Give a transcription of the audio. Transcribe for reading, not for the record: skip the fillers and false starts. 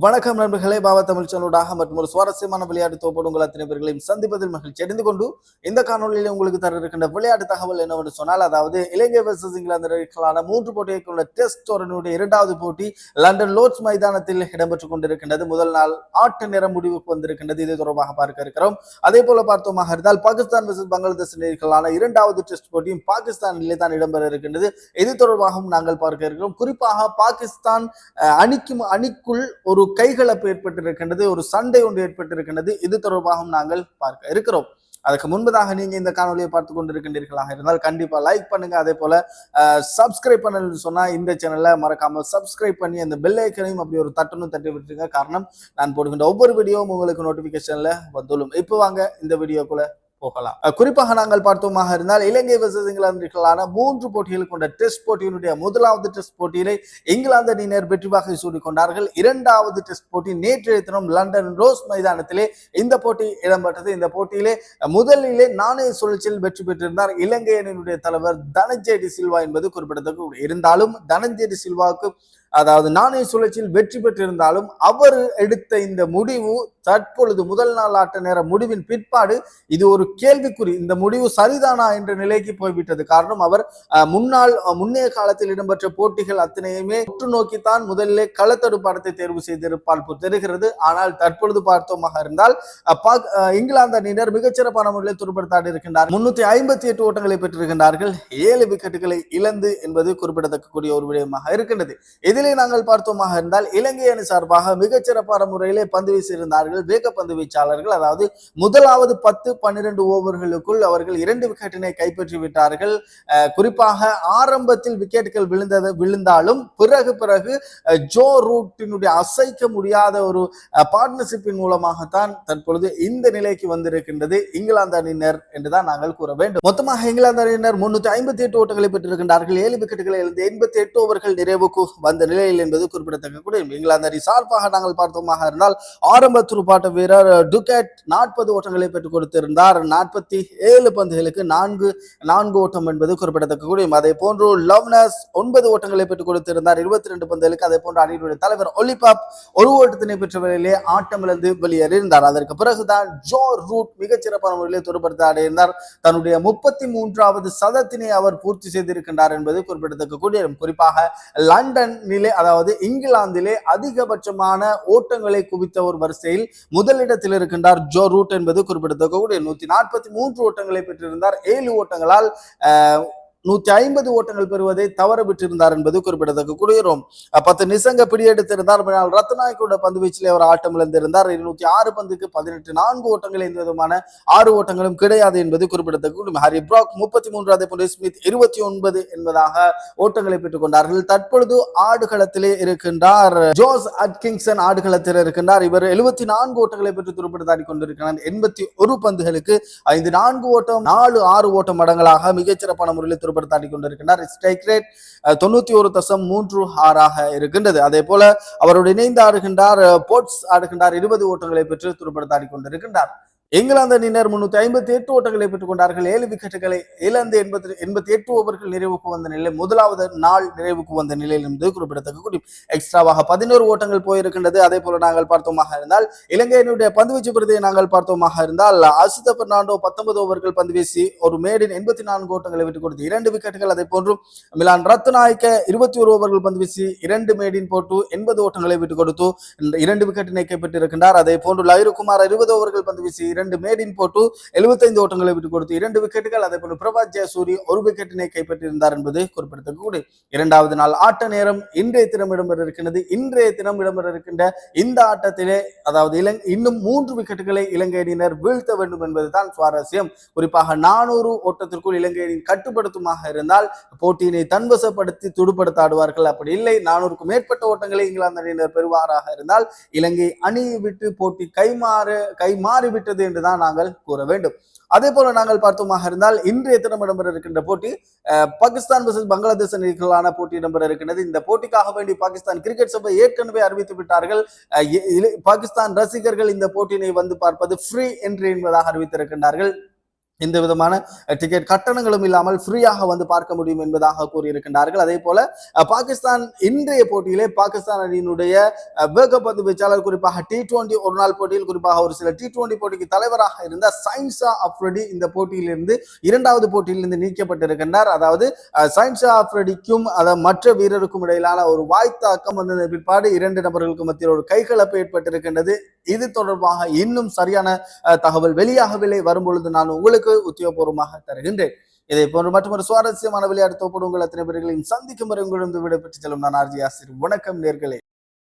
வணக்கம் நண்பர்களே, பாபா தமிழ் சேனலுடாக மற்றும் ஒரு சுவாரஸ்யமான விளையாட்டு தொகுப்போடு உங்கள் அத்தனை பேர்களையும் சந்திப்பதில் மகிழ்ச்சி அடைந்து கொண்டு இந்த காணொலியில் உங்களுக்கு தர இருக்கின்ற விளையாட்டு தகவல் என்னவென்று சொன்னால், அதாவது இலங்கை வெர்சஸ் இங்கிலாந்து இடையிலான 3 போட்டியை கொண்ட டெஸ்ட் தொடரினுடைய இரண்டாவது போட்டி லண்டன் லோர்ட்ஸ் மைதானத்தில் இடம்பெற்றுக் கொண்டிருக்கின்றது. முதல் நாள் ஆட்ட நேரம் முடிவுக்கு வந்திருக்கின்றது. இது தொடர்பாக பார்க்க இருக்கிறோம். அதே போல பார்த்தோமாக இருந்தால் பாகிஸ்தான் வெர்சஸ் பங்களாதேஷ் இடையிலான இரண்டாவது டெஸ்ட் போட்டியும் பாகிஸ்தானிலே தான் இடம்பெற இருக்கின்றது. இது தொடர்பாகவும் நாங்கள் பார்க்க இருக்கிறோம். குறிப்பாக பாகிஸ்தான் அணிக்குள் ஒரு கைகலப்பு ஏற்பட்டிருக்கின்றது, ஒரு சண்டை ஒன்று ஏற்பட்டிருக்கின்றது. இது தொடர்பாகவும் நாங்கள் பார்க்க இருக்கிறோம். அதுக்கு முன்பதாக நீங்க இந்த காணொலியை பார்த்து கொண்டிருக்கின்றீர்களாக இருந்தால் கண்டிப்பா லைக் பண்ணுங்க. அதே போல சப்ஸ்கிரைப் பண்ணணும்னு சொன்னா இந்த சேனலை மறக்காம சப்ஸ்கிரைப் பண்ணி அந்த பெல் ஐக்கனையும் அப்படி ஒரு தட்டணும் தட்டி விட்டுருங்க. காரணம், நான் போடுகின்ற ஒவ்வொரு வீடியோவும் உங்களுக்கு நோட்டிபிகேஷன்ல வந்துடும். இப்போ வாங்க இந்த வீடியோக்குள்ள போகலாம். குறிப்பாக நாங்கள் பார்த்தோமாக இருந்தால் இலங்கை வெர்சஸ் இங்கிலாந்துகளான 3 போட்டிகள் கொண்ட டெஸ்ட் போட்டியினுடைய முதலாவது டெஸ்ட் போட்டியிலே இங்கிலாந்து அணியினர் வெற்றி வாகை சூடிக் கொண்டார்கள். இரண்டாவது டெஸ்ட் போட்டி நேற்றைய தினம் லண்டன் ரோஸ் மைதானத்திலே இந்த போட்டி இடம்பெற்றது. இந்த போட்டியிலே முதலிலே நாணய சுழற்சியில் வெற்றி பெற்றிருந்தார் இலங்கை அணியினுடைய தலைவர் தனஞ்சய டி சில்வா என்பது குறிப்பிடத்தக்க. இருந்தாலும் தனஞ்சய டி சில்வாவுக்கு அதாவது நாணய சுழற்சியில் வெற்றி பெற்றிருந்தாலும் அவர் எடுத்த இந்த முடிவு தற்பொழுது முதல் நாள் ஆட்ட நேர முடிவின் பிற்பாடு இது ஒரு கேள்விக்குறி. இந்த முடிவு சரிதானா என்ற நிலைக்கு போய்விட்டது. காரணம், அவர் முன்னைய காலத்தில் இடம்பெற்ற போட்டிகள் அத்தனையுமே உற்று நோக்கித்தான் முதலிலே களத்தடுப்பாட்டத்தை தேர்வு செய்திருப்பால் தெரிகிறது. ஆனால் தற்பொழுது பார்த்தோமாக இருந்தால் இங்கிலாந்து அணியினர் மிகச்சிறப்பான முறையில் துடுப்படுத்தாடி இருக்கின்றார். 358 ஓட்டங்களை பெற்றிருக்கின்றார்கள். 7 விக்கெட்டுகளை இழந்து என்பது குறிப்பிடத்தக்கக்கூடிய ஒரு விடயமாக இருக்கின்றது. இதிலே நாங்கள் பார்த்தோமாக இருந்தால் இலங்கை அணி சார்பாக மிகச்சிறப்பான முறையிலே பந்து வீசியிருந்தார்கள் வேக பந்து வீச்சாளர்கள். அதாவது முதலாவது 10-12 ஓவர்களுக்குள் அவர்கள் 2 விக்கெட்டினை கைப்பற்றி விட்டார்கள். குறிப்பாக ஆரம்பத்தில் விக்கெட்டுகள் விழுந்தாலும் பிறகு ஜோ ரூட்டினுடைய அசைக்க முடியாத ஒரு பார்ட்னர்ஷிப்பின் மூலமாகத்தான் தற்பொழுது இந்த நிலைக்கு வந்திருக்கின்றது இங்கிலாந்து அணியினர் என்றுதான் நாங்கள் கூற வேண்டும். மொத்தமாக இங்கிலாந்து அணியினர் 358 ஓட்டங்களை பெற்றிருக்கின்றார்கள். 7 விக்கெட்டுகளை இழந்து 88 ஓவர்கள் நிறைவுக்கு வந்த நிலையில் என்பது குறிப்பிடத்தக்க. இங்கிலாந்து அணி சார்பாக நாங்கள் பார்த்தோமாக இருந்தால் ஆரம்ப துடுப்பாட்ட வீரர் டுகேட் 40 ஓட்டங்களை பெற்றுக் கொடுத்திருந்தார். 47 பந்துகளுக்கு 4 ஓட்டம் என்பது குறிப்பிடத்தக்க. அதே போன்று லவ்னஸ் 9 ஓட்டங்களை பெற்றுக் கொடுத்திருந்தார் 22 பந்துகளுக்கு. அதே போன்று அணியினுடைய தலைவர் ஒலிபாப் 1 ஓட்டத்தினை பெற்ற வேளையிலே ஆட்டமிழந்து வெளியேறியிருந்தார். அதற்கு பிறகுதான் ஜோ ரூட் மிகச்சிறப்பான முறையிலே துடுப்படுத்த ஆடியிருந்தார். தன்னுடைய 33வது சதத்தினை அவர் பூர்த்தி செய்திருக்கின்றார் என்பது குறிப்பிடத்தக்க. குறிப்பாக லண்டன் நிலை, அதாவது இங்கிலாந்திலே அதிகபட்சமான ஓட்டங்களை குவித்த ஒரு வரிசையில் முதலிடத்தில் இருக்கின்றார் ஜோ ரூட் என்பது குறிப்பிடத்தக்க. 143 ஓட்டங்களை பெற்றிருந்தார். 7 ஓட்டங்களால் 150 ஓட்டங்கள் பெறுவதை தவற விட்டிருந்தார் என்பது குறிப்பிடத்தக்க. 10 நிசங்க பிடியெடுத்திருந்தார். ரத்நாயக்கோட பந்து வீச்சிலே அவர் ஆட்டம் இழந்திருந்தார். 206 பந்துக்கு 18 4 ஓட்டங்கள், எந்த விதமான 6 ஓட்டங்களும் கிடையாது என்பது குறிப்பிடத்தக்க. ஹாரி பிராக் 33, அதே போன்று ஸ்மித் 29 என்பதாக ஓட்டங்களை பெற்றுக் கொண்டார்கள். தற்பொழுது ஆடுகளத்திலே இருக்கின்றார் ஜோஸ் அட்கிங்சன். ஆடுகளத்தில் இருக்கின்றார். இவர் 74 ஓட்டங்களை பெற்று துடுப்படுத்தாடி கொண்டிருக்கிறார். 81 பந்துகளுக்கு 5-4 ஓட்டம், 4-6 ஓட்டம் மடங்களாக மிகச்சிறப்பான முறையில் துடுப்படுத்தாடி கொண்டிருக்கிறார். ஸ்ட்ரைக் ரேட் 91.36 இருக்கின்றது. அதே போல அவரோடு இணைந்து ஆடுகின்றார் போட்ஸ் ஆடுகின்றார். 20 ஓட்டங்களை பெற்று துடுப்படுத்தாடி கொண்டிருக்கின்றார். இங்கிலாந்து அணியினர் 358 ஓட்டங்களை பெற்றுக் கொண்டார்கள். 7 விக்கெட்டுகளை இழந்து 88 ஓவர்கள் நிறைவுக்கு வந்த நிலை, முதலாவது நாள் நிறைவுக்கு வந்த நிலையில் இருந்து குறிப்பிடத்தக்க. எக்ஸ்ட்ராவாக 11 ஓட்டங்கள் போயிருக்கின்றது. அதே போல நாங்கள் பார்த்தோமாக இருந்தால் இலங்கையினுடைய பந்துவீச்சு பிரதியை நாங்கள் பார்த்தோமாக இருந்தால் அசித பெர்னாண்டோ 19 ஓவர்கள் பந்து வீசி ஒரு மேடின் 84 ஓட்டங்களை விட்டுக் கொடுத்து 2 விக்கெட்டுகள். அதே போன்று மிலான் ரத்நாயக்க 21 ஓவர்கள் பந்து வீசி 2 மேடின் போட்டு 80 ஓட்டங்களை விட்டுக் கொடுத்து 2 விக்கெட்டினை கைப்பற்றியிருக்கின்றார். அதே போன்று லைருகுமார் 20 ஓவர்கள் பந்து வீசி 2 மேடின் போட்டு 75 ஓட்டங்களை விட்டுக் கொடுத்து 2 விக்கெட்டுகள். அதே போல பிரபாத் ஜெயசூரி 1 விக்கெட்டினை கைப்பற்றியிருந்தார் என்பது குறிப்பிடத்தக்க. இரண்டாவது நாள் ஆட்ட நேரம் இன்றைய தினம் இடம்பெற இருக்கின்றது. இன்றைய தினம் இடம்பெற இருக்கின்ற இந்த ஆட்டத்திலே, அதாவது இன்னும் 3 விக்கெட்டுகளை இலங்கை அணியினர் வீழ்த்த வேண்டும் என்பதுதான் சுவாரஸ்யம். குறிப்பாக 400 ஓட்டத்திற்குள் இலங்கை அணி கட்டுப்படுத்துமாக இருந்தால் போட்டியினை தன்வசப்படுத்தி துடுப்படுத்த ஆடுவார்கள். அப்படி இல்லை, 400க்கும் மேற்பட்ட ஓட்டங்களை இங்கிலாந்து அணியினர் பெறுவாராக இருந்தால் இலங்கை அணியை விட்டு போட்டி கைமாறிவிட்டது என்றுதான் நாங்கள் கூற வேண்டும். அதே போல நாங்கள் பார்த்தோமாக இருந்தால் இன்றைய தினம் இடம்பெற இருக்கின்ற போட்டி பாகிஸ்தான் வெர்சஸ் பங்களாதேஷ் அணிகளான போட்டி இடம்பெற இருக்கின்றது. இந்த போட்டிக்காக வேண்டி பாகிஸ்தான் கிரிக்கெட் சபை ஏற்கனவே அறிவித்து விட்டார்கள். பாகிஸ்தான் ரசிகர்கள் இந்த போட்டியினை வந்து பார்ப்பது ஃப்ரீ என்ட்ரி என்பதாக அறிவித்திருக்கின்றார்கள். எந்த விதமான டிக்கெட் கட்டணங்களும் இல்லாமல் ஃப்ரீயாக வந்து பார்க்க முடியும் என்பதாக கூறியிருக்கின்றார்கள். அதே போல பாகிஸ்தான் இன்றைய போட்டியிலே பாகிஸ்தான் அணியினுடைய வேகப்பந்து வீச்சாளர் குறிப்பாக T20 ஒரு நாள் போட்டியில் குறிப்பாக ஒரு சில T20 போட்டிக்கு தலைவராக இருந்த சைன்ஷா அப்ரிடி இந்த போட்டியிலிருந்து இரண்டாவது போட்டியிலிருந்து நீக்கப்பட்டிருக்கின்றார். அதாவது சைன்ஷா அப்ரிடிக்கும் மற்ற வீரருக்கும் இடையிலான ஒரு வாய்த்தாக்கம் வந்ததன் பிற்பாடு இரண்டு நபர்களுக்கு மத்தியில் ஒரு கைகலப்பு ஏற்பட்டிருக்கின்றது. இது தொடர்பாக இன்னும் சரியான தகவல் வெளியாகவில்லை. வரும்பொழுது நான் உங்களுக்கு உத்தியோகபூர்வமாக தருகின்றேன். இதை போன்ற மற்றொரு சுவாரஸ்யமான விளையாட்டு தொகுப்போடு உங்கள் அத்தனை பேர்களையும் சந்திக்கும் வரை உங்களிடம் விடைபெற்று செல்லும் நான் ஆர்ஜி யாசிர். வணக்கம் நேர்களே.